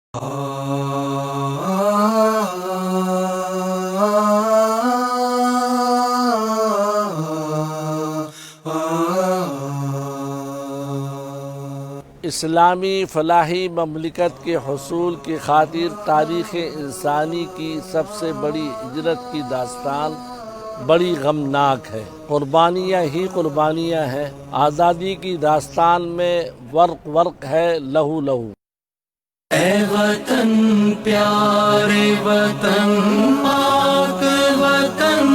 اسلامی فلاحی مملکت کے حصول کی خاطر تاریخ انسانی کی سب سے بڑی ہجرت کی داستان بڑی غمناک ہے۔ قربانیاں ہی قربانیاں ہیں۔ آزادی کی داستان میں ورق ورق ہے، لہو لہو۔ اے وطن پیارے وطن، پاک وطن،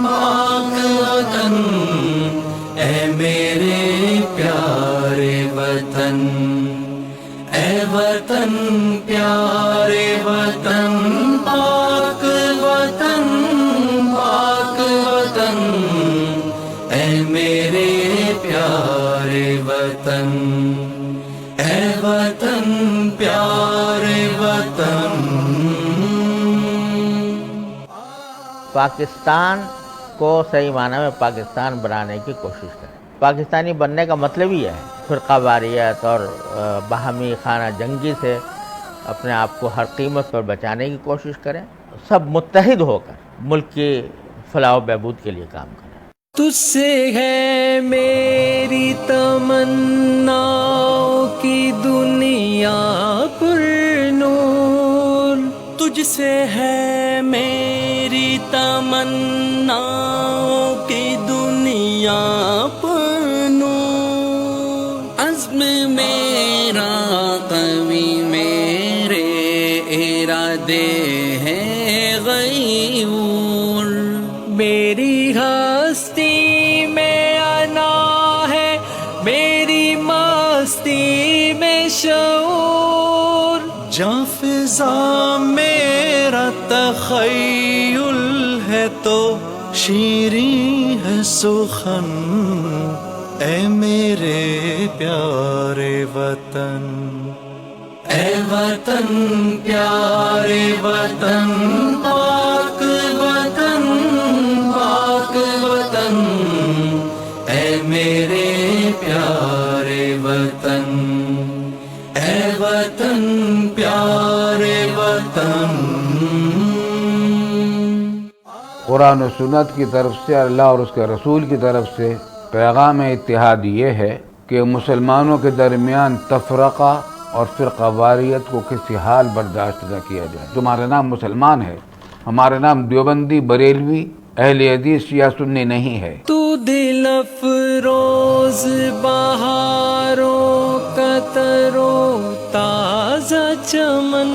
پاک وطن، اے میرے پیارے وطن، اے وطن پیارے وطن، پاک وطن، پاک وطن، اے میرے پیارے وطن، اے وطن پیارے وطن۔ پاکستان کو صحیح معنی میں پاکستان بنانے کی کوشش کریں۔ پاکستانی بننے کا مطلب ہی ہے فرقہ واریت اور باہمی خانہ جنگی سے اپنے آپ کو ہر قیمت پر بچانے کی کوشش کریں۔ سب متحد ہو کر ملک کی فلاح و بہبود کے لیے کام کریں۔ تجھ سے ہے میری تمنا کی دنیا پر نور، تجھ سے ہے میری تمنا کی دنیا پر نور، عزم میرا قوی، میرے ارادے ہیں غیور، میری ہستی میں انا ہے، میری مستی میں شعور، جاں فضا میرا تخیل ہے تو شیریں ہے سخن، اے میرے پیارے وطن، اے وطن پیارے وطن، پاک وطن، پاک وطن، اے میرے پیارے وطن، اے وطن پیارے وطن۔ قرآن و سنت کی طرف سے، اللہ اور اس کے رسول کی طرف سے پیغام اتحاد یہ ہے کہ مسلمانوں کے درمیان تفرقہ اور فرقہ واریت کو کسی حال برداشت نہ کیا جائے۔ تمہارا نام مسلمان ہے، ہمارا نام دیوبندی، بریلوی، اہل حدیث یا سنی نہیں ہے۔ تو دل افروز بہاروں کا ترو تازہ چمن،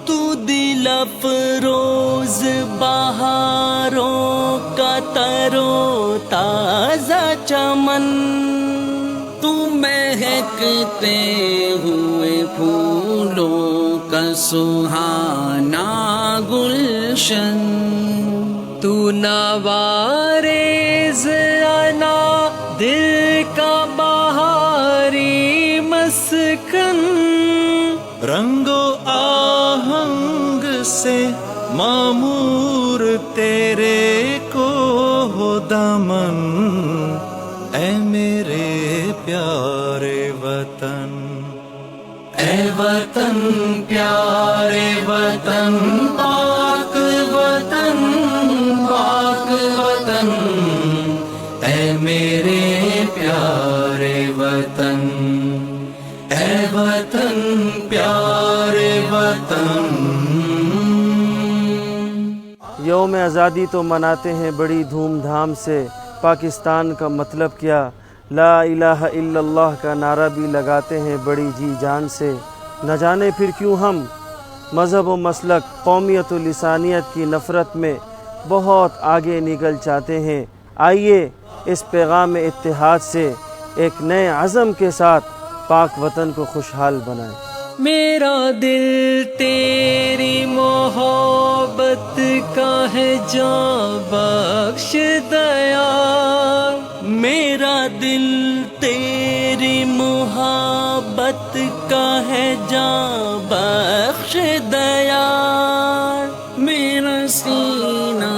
تو دل افروز بہاروں کا ترو تازہ چمن، تو مہکتے ہوئے پھولوں کا سہانا گلشن، تو نوارز انا دل کا بہاری مسکن، رنگ و آہنگ سے معمور تیرے کو ہو دامن، اے میرے پیارے وطن، اے وطن پیارے وطن، پاک وطن، پاک وطن، اے میرے پیارے وطن، اے وطن پیارے وطن۔ یوم آزادی تو مناتے ہیں بڑی دھوم دھام سے، پاکستان کا مطلب کیا، لا الہ الا اللہ کا نعرہ بھی لگاتے ہیں بڑی جی جان سے، نہ جانے پھر کیوں ہم مذہب و مسلک، قومیت و لسانیت کی نفرت میں بہت آگے نکل چاہتے ہیں۔ آئیے اس پیغام اتحاد سے ایک نئے عزم کے ساتھ پاک وطن کو خوشحال بنائیں۔ میرا دل تیری محبت کا ہے جاں بخش دیا، میرا دل تیری محبت کا ہے جاں بخش دیا، میرا سینہ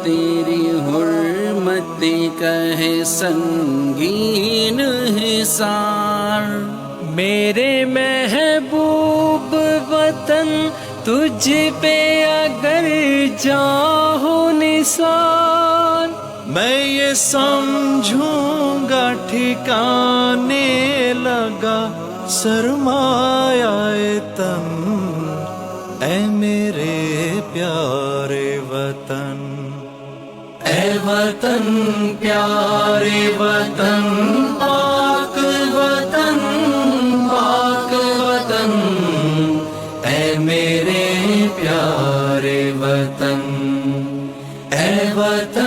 تیری حرمت کا ہے سنگین حصار، میرے محبوب وطن تجھ پہ اگر جاں ہو نثار میں یہ سمجھوں گا ٹھکانے لگا سرمایہ تن اے میرے پیارے وطن اے وطن پیارے وطن پاک وطن پاک وطن اے میرے پیارے وطن اے وطن